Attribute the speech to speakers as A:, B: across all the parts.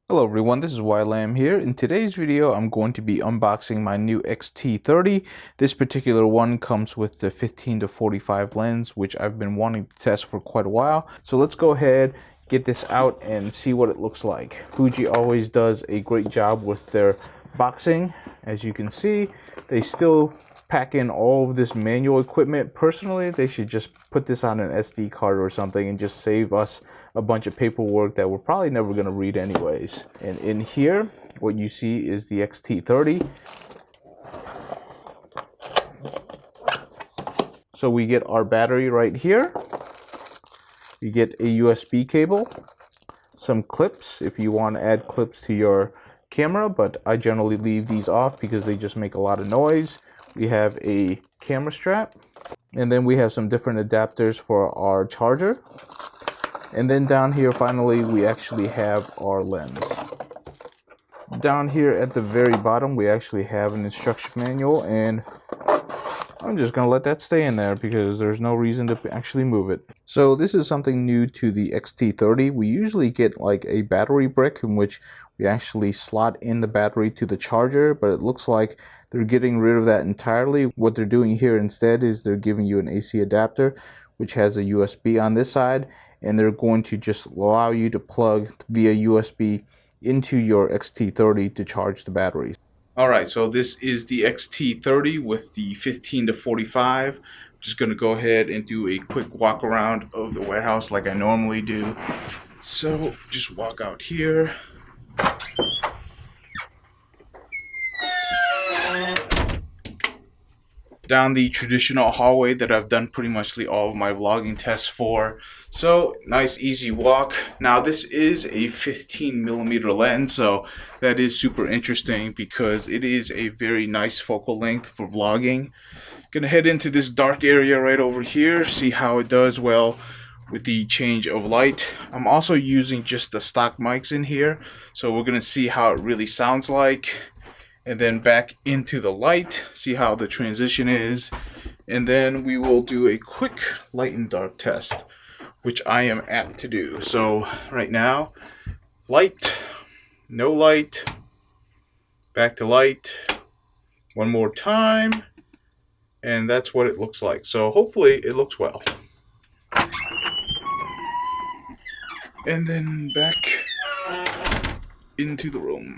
A: Hello everyone, this is YLAM here. In today's video, I'm going to be unboxing my new X-T30. This particular one comes with the 15 to 45 lens, which I've been wanting to test for quite a while. So let's go ahead, get this out and see what it looks like. Fuji always does a great job with their boxing. As you can see, they still pack in all of this manual equipment. Personally, they should just put this on an SD card or something and just save us a bunch of paperwork that we're probably never going to read anyways. And in here, what you see is the X-T30. So we get our battery right here. You get a USB cable, some clips if you want to add clips to your camera, but I generally leave these off because they just make a lot of noise. We have a camera strap, and then we have some different adapters for our charger. And then down here, finally, we actually have our lens. Down here at the very bottom, we actually have an instruction manual, and I'm just going to let that stay in there because there's no reason to actually move it. So this is something new to the X-T30. We usually get like a battery brick in which we actually slot in the battery to the charger, but it looks like they're getting rid of that entirely. What they're doing here instead is they're giving you an AC adapter, which has a USB on this side, and they're going to just allow you to plug via USB into your X-T30 to charge the batteries. Alright, so this is the X-T30 with the 15 to 45. I'm just going to go ahead and do a quick walk around of the warehouse like I normally do. So just walk out here. Down the traditional hallway that I've done pretty much all of my vlogging tests for. So nice easy walk. Now this is a 15mm lens, so that is super interesting because it is a very nice focal length for vlogging. Gonna head into this dark area right over here, see how it does well with the change of light. I'm also using just the stock mics in here, so we're gonna see how it really sounds like. And then back into the light, see how the transition is, and then we will do a quick light and dark test, which I am apt to do. So right now, light, no light, back to light, one more time, and that's what it looks like. So hopefully it looks well. And then back into the room.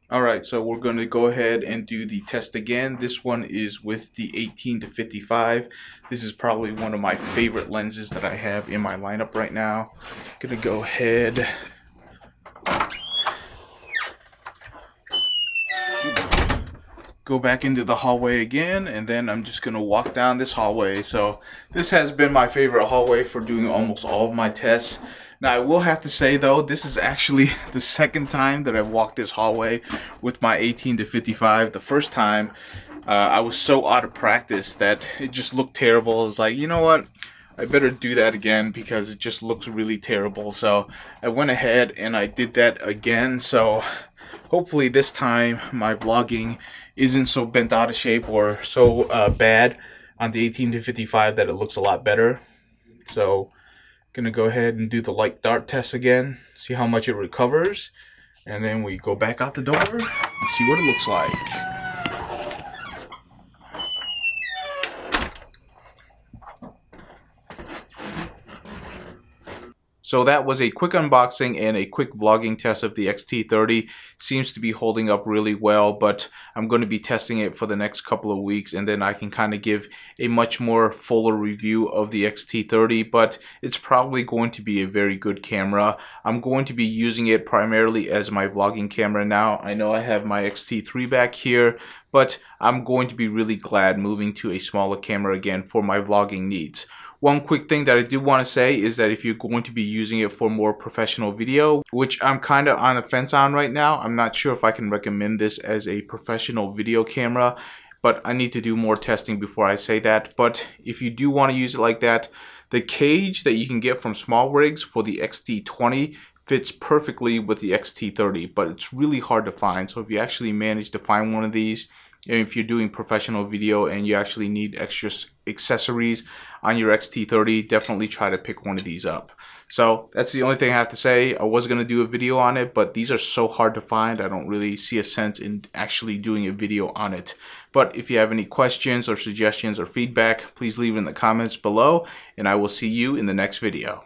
A: Alright, so we're going to go ahead and do the test again. This one is with the 18 to 55. This is probably one of my favorite lenses that I have in my lineup right now. Gonna go ahead. Go back into the hallway again, and then I'm just gonna walk down this hallway. So this has been my favorite hallway for doing almost all of my tests. Now I will have to say though, this is actually the second time that I've walked this hallway with my 18 to 55. The first time I was so out of practice that it just looked terrible. I was like, you know what? I better do that again because it just looks really terrible. So I went ahead and I did that again. So hopefully this time my vlogging isn't so bent out of shape or so bad on the 18 to 55 that it looks a lot better. So gonna go ahead and do the light dark test again, see how much it recovers, and then we go back out the door and see what it looks like. So that was a quick unboxing and a quick vlogging test of the X-T30. Seems to be holding up really well, but I'm going to be testing it for the next couple of weeks, and then I can kind of give a much more fuller review of the X-T30, but it's probably going to be a very good camera. I'm going to be using it primarily as my vlogging camera now. I know I have my X-T3 back here, but I'm going to be really glad moving to a smaller camera again for my vlogging needs. One quick thing that I do want to say is that if you're going to be using it for more professional video, which I'm kind of on the fence on right now, I'm not sure if I can recommend this as a professional video camera, but I need to do more testing before I say that. But if you do want to use it like that, the cage that you can get from small rigs for the X-T20 fits perfectly with the X-T30, but it's really hard to find. So if you actually manage to find one of these, if you're doing professional video and you actually need extra accessories on your X-T30, definitely try to pick one of these up. So that's the only thing I have to say. I was going to do a video on it, but these are so hard to find. I don't really see a sense in actually doing a video on it. But if you have any questions or suggestions or feedback, please leave it in the comments below, and I will see you in the next video.